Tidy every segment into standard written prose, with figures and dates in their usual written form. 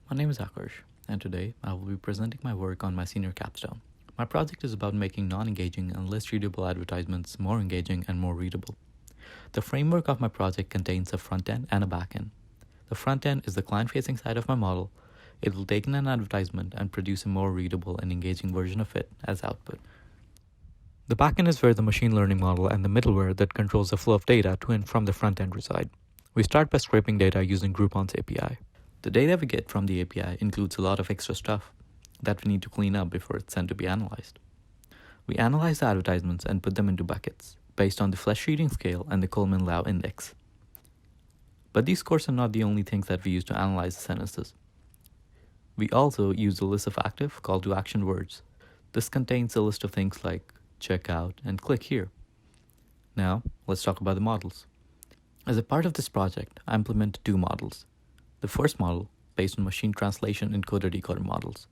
My name is Akash, and today I will be presenting my work on my senior capstone. My project is about making non-engaging and less readable advertisements more engaging and more readable. The framework of my project contains a front end and a back end. The front end is the client-facing side of my model. It will take in an advertisement and produce a more readable and engaging version of it as output. The back end is where the machine learning model and the middleware that controls the flow of data to and from the front end reside. We start by scraping data using Groupon's API. The data we get from the API includes a lot of extra stuff that we need to clean up before it's sent to be analyzed. We analyze the advertisements and put them into buckets based on the flesh reading scale and the Coleman-Liu index. But these scores are not the only things that we use to analyze the sentences. We also use a list of active call to action words. This contains a list of things like check out and click here. Now, let's talk about the models. As a part of this project, I implemented two models. The first model, based on machine translation encoder-decoder models.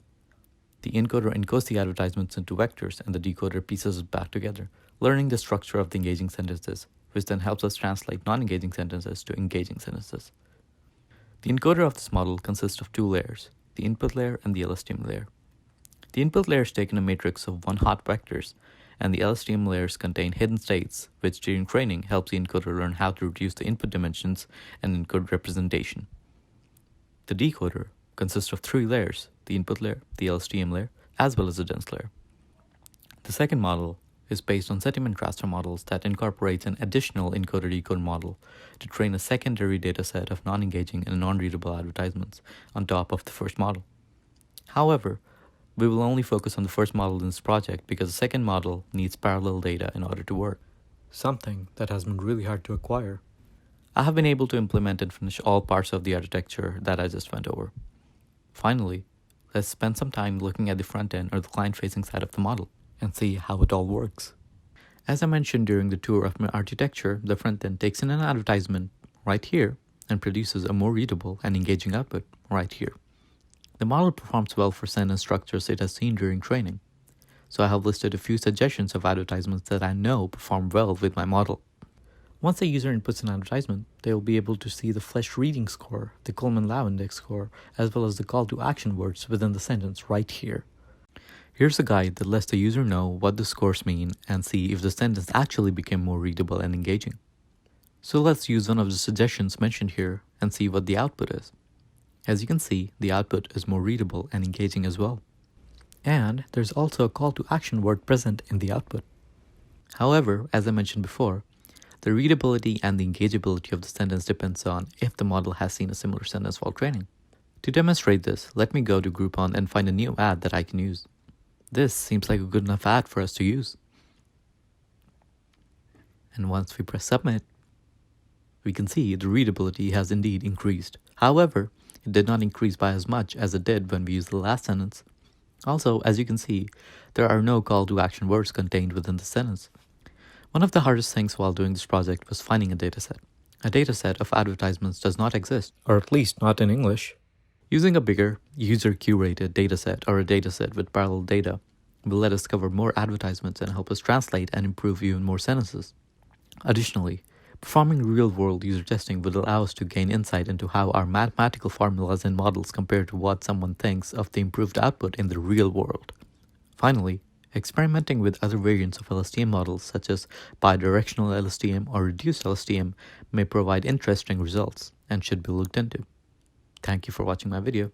The encoder encodes the advertisements into vectors and the decoder pieces it back together, learning the structure of the engaging sentences, which then helps us translate non-engaging sentences to engaging sentences. The encoder of this model consists of two layers, the input layer and the LSTM layer. The input layers take in a matrix of one-hot vectors, and the LSTM layers contain hidden states, which during training helps the encoder learn how to reduce the input dimensions and encode representation. The decoder consists of three layers, the input layer, the LSTM layer, as well as the dense layer. The second model is based on sentiment transfer models that incorporates an additional encoder-decoder model to train a secondary dataset of non-engaging and non-readable advertisements on top of the first model. However, we will only focus on the first model in this project because the second model needs parallel data in order to work, something that has been really hard to acquire. I have been able to implement and finish all parts of the architecture that I just went over. Finally, let's spend some time looking at the front end or the client-facing side of the model and see how it all works. As I mentioned during the tour of my architecture, the front end takes in an advertisement right here and produces a more readable and engaging output right here. The model performs well for sentence structures it has seen during training, so I have listed a few suggestions of advertisements that I know perform well with my model. Once the user inputs an advertisement, they will be able to see the flesh reading score, the Coleman-Liu index score, as well as the call to action words within the sentence right here. Here's a guide that lets the user know what the scores mean and see if the sentence actually became more readable and engaging. So let's use one of the suggestions mentioned here and see what the output is. As you can see, the output is more readable and engaging as well. And there's also a call to action word present in the output. However, as I mentioned before, the readability and the engageability of the sentence depends on if the model has seen a similar sentence while training. To demonstrate this, let me go to Groupon and find a new ad that I can use. This seems like a good enough ad for us to use. And once we press submit, we can see the readability has indeed increased. However, it did not increase by as much as it did when we used the last sentence. Also, as you can see, there are no call to action words contained within the sentence. One of the hardest things while doing this project was finding a dataset. A dataset of advertisements does not exist, or at least not in English. Using a bigger, user-curated dataset or a dataset with parallel data will let us cover more advertisements and help us translate and improve even more sentences. Additionally, performing real-world user testing will allow us to gain insight into how our mathematical formulas and models compare to what someone thinks of the improved output in the real world. Finally, experimenting with other variants of LSTM models such as bidirectional LSTM or reduced LSTM may provide interesting results and should be looked into. Thank you for watching my video.